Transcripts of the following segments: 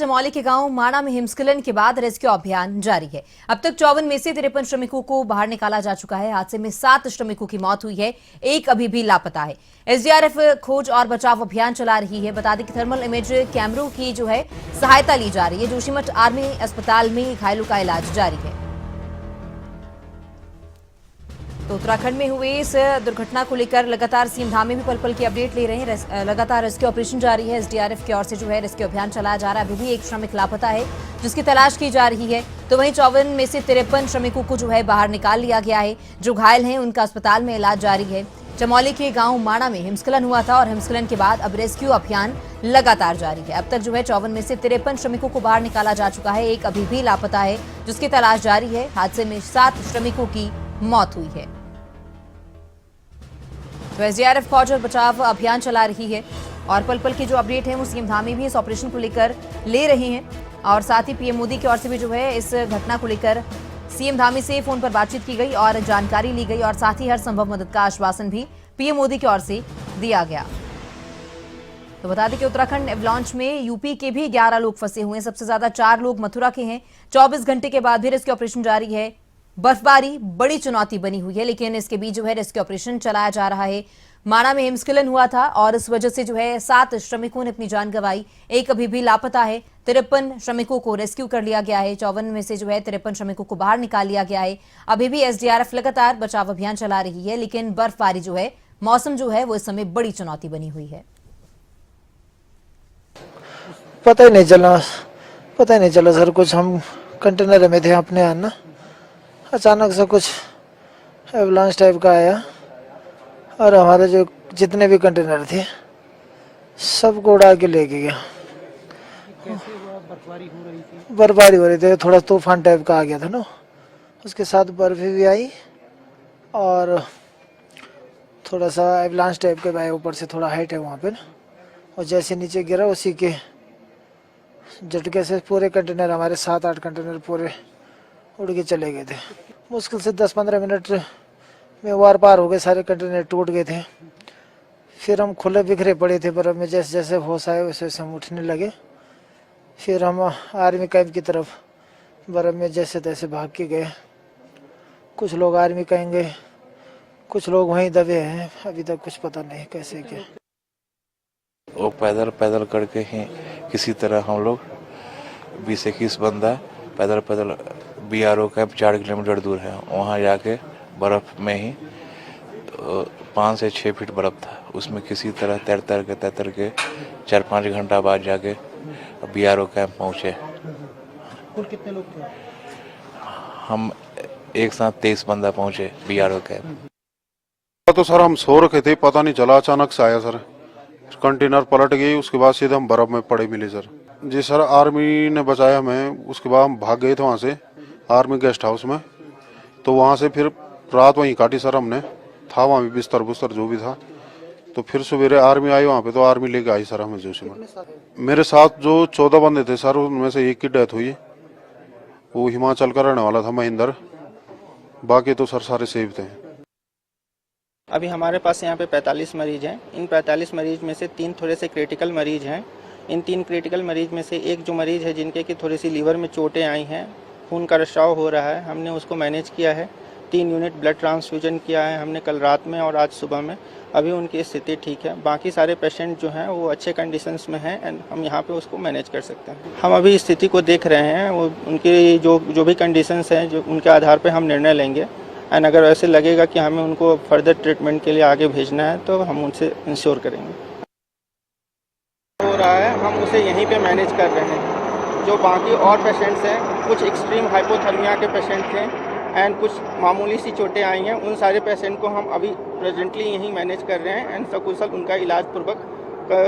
चमोली के गांव माणा में हिमस्खलन के बाद रेस्क्यू अभियान जारी है। अब तक 54 में से 53 श्रमिकों को बाहर निकाला जा चुका है। हादसे में 7 श्रमिकों की मौत हुई है, एक अभी भी लापता है। एसडीआरएफ खोज और बचाव अभियान चला रही है। बता दें कि थर्मल इमेज कैमरों की सहायता ली जा रही है। जोशीमठ आर्मी अस्पताल में घायलों का इलाज जारी है। तो उत्तराखंड में हुई इस दुर्घटना को लेकर लगातार सीएम धामी भी पल पल की अपडेट ले रहे हैं। लगातार रेस्क्यू ऑपरेशन जारी है। एसडीआरएफ की ओर से रेस्क्यू अभियान चलाया जा रहा है। अभी भी एक श्रमिक लापता है जिसकी तलाश की जा रही है। तो वहीं 54 में से 53 श्रमिकों को बाहर निकाल लिया गया है। जो घायल हैं उनका अस्पताल में इलाज जारी है। चमोली के गांव माणा में हिमस्खलन हुआ था और हिमस्खलन के बाद अब रेस्क्यू अभियान लगातार जारी है। अब तक 54 में से 53 श्रमिकों को बाहर निकाला जा चुका है, एक अभी भी लापता है जिसकी तलाश जारी है। हादसे में 7 श्रमिकों की मौत हुई है। तो एसडीआरएफ खोज और बचाव अभियान चला रही है और पल पल की जो अपडेट है वो सीएम धामी भी इस ऑपरेशन को लेकर ले रहे हैं। और साथ ही पीएम मोदी की ओर से भी इस घटना को लेकर सीएम धामी से फोन पर बातचीत की गई और जानकारी ली गई और साथ ही हर संभव मदद का आश्वासन भी पीएम मोदी की ओर से दिया गया। तो बता दें कि उत्तराखंड एवलांच में यूपी के भी 11 लोग फंसे हुए हैं। सबसे ज्यादा 4 लोग मथुरा के हैं। 24 घंटे के बाद भी रेस्क्यू ऑपरेशन जारी है। बर्फबारी बड़ी चुनौती बनी हुई है, लेकिन इसके बीच रेस्क्यू ऑपरेशन चलाया जा रहा है। माणा में हिमस्खलन हुआ था और इस वजह से 7 श्रमिकों ने अपनी जान गंवाई, एक अभी भी लापता है। 53 श्रमिकों को रेस्क्यू कर लिया गया है। 54 में से 53 श्रमिकों को बाहर निकाल लिया गया है। अभी भी एसडीआरएफ लगातार बचाव अभियान चला रही है, लेकिन बर्फबारी मौसम वो इस समय बड़ी चुनौती बनी हुई है। पता ही नहीं चला सर। कुछ हम कंटेनर में थे अपने यहाँ ना, अचानक से कुछ एवलांच टाइप का आया और हमारे जो जितने भी कंटेनर थे सबको उड़ा के लेके गया। बर्फबारी हो रही थी, थोड़ा तूफान टाइप का आ गया था ना, उसके साथ बर्फ भी आई और थोड़ा सा एवलांच टाइप के आया। ऊपर से थोड़ा हाइट है वहाँ पे और जैसे नीचे गिरा उसी के झटके से पूरे कंटेनर, हमारे 7-8 कंटेनर पूरे उड़ के चले गए थे। मुश्किल से 10-15 मिनट में वार पार हो गए, सारे कंटेनर टूट गए थे। फिर हम खुले बिखरे पड़े थे बर्फ में, जैसे जैसे होश आए वैसे वैसे हम उठने लगे। फिर हम आर्मी कैंप की तरफ बर्फ में जैसे तैसे भाग के गए। कुछ लोग आर्मी कैंप गए, कुछ लोग वहीं दबे हैं। अभी तक कुछ पता नहीं कैसे क्या। वो पैदल करके ही किसी तरह हम लोग 20-21 बंदा पैदल बीआरओ कैंप 4 किलोमीटर दूर है, वहाँ जाके बर्फ में ही 5 से 6 फीट बर्फ था, उसमें किसी तरह तैर के 4-5 घंटा बाद जाके बीआरओ कैंप पहुँचे। कुल कितने लोग थे? हम एक साथ 23 बंदा पहुँचे बीआरओ कैंप। तो सर हम सो रखे थे, पता नहीं चला, अचानक से आया सर, कंटेनर पलट गई। उसके बाद सीधे हम बर्फ में पड़े मिले सर। जी सर, आर्मी ने बचाया हमें। उसके बाद हम भाग गए थे वहाँ से आर्मी गेस्ट हाउस में। तो वहाँ से फिर रात वहीं काटी सर हमने, था वहाँ भी बिस्तर बुस्तर जो भी था। तो फिर सवेरे आर्मी आई वहाँ पे, तो आर्मी लेके आई सर हमें जोशीमठ। मेरे साथ जो 14 बंदे थे सर, उनमें से एक की डेथ हुई। वो हिमाचल का रहने वाला था, महेंद्र। बाकी तो सर सारे सेफ थे। अभी हमारे पास यहाँ पे 45 मरीज हैं। इन 45 मरीज में से 3 थोड़े से क्रिटिकल मरीज हैं। इन 3 क्रिटिकल मरीज में से एक जो मरीज है जिनके की थोड़ी सी लीवर में चोटें आई हैं, खून का रिसाव हो रहा है, हमने उसको मैनेज किया है। 3 यूनिट ब्लड ट्रांसफ्यूजन किया है हमने कल रात में और आज सुबह में। अभी उनकी स्थिति ठीक है। बाकी सारे पेशेंट जो हैं वो अच्छे कंडीशंस में हैं एंड हम यहाँ पे उसको मैनेज कर सकते हैं। हम अभी स्थिति को देख रहे हैं, वो उनकी जो भी कंडीशंस हैं जो उनके आधार पर हम निर्णय लेंगे। एंड अगर ऐसे लगेगा कि हमें उनको फर्दर ट्रीटमेंट के लिए आगे भेजना है तो हम उनसे इंश्योर करेंगे। हो रहा है, हम उसे यहीं पे मैनेज कर रहे हैं। जो बाकी और पेशेंट्स हैं, कुछ एक्सट्रीम हाइपोथर्मिया के पेशेंट थे एंड कुछ मामूली सी चोटें आई हैं, उन सारे पेशेंट को हम अभी प्रेजेंटली यहीं मैनेज कर रहे हैं एंड सकुशल उनका इलाज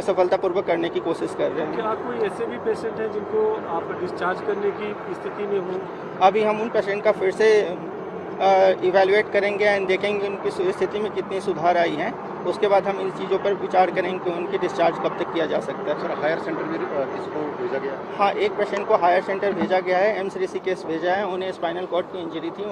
सफलतापूर्वक करने की कोशिश कर रहे हैं। क्या कोई ऐसे भी पेशेंट हैं जिनको आप डिस्चार्ज करने की स्थिति में हो? अभी हम उन पेशेंट का फिर से इवैल्यूएट करेंगे एंड देखेंगे उनकी स्थिति में कितनी सुधार आई है। उसके बाद हम इन चीज़ों पर विचार करेंगे कि उनकी डिस्चार्ज कब तक किया जा सकता है। सर हायर सेंटर में किसको भेजा गया? हाँ, एक पेशेंट को हायर सेंटर भेजा गया है, एम्स ऋषिकेश भेजा है। उन्हें स्पाइनल कॉर्ड की इंजरी थी।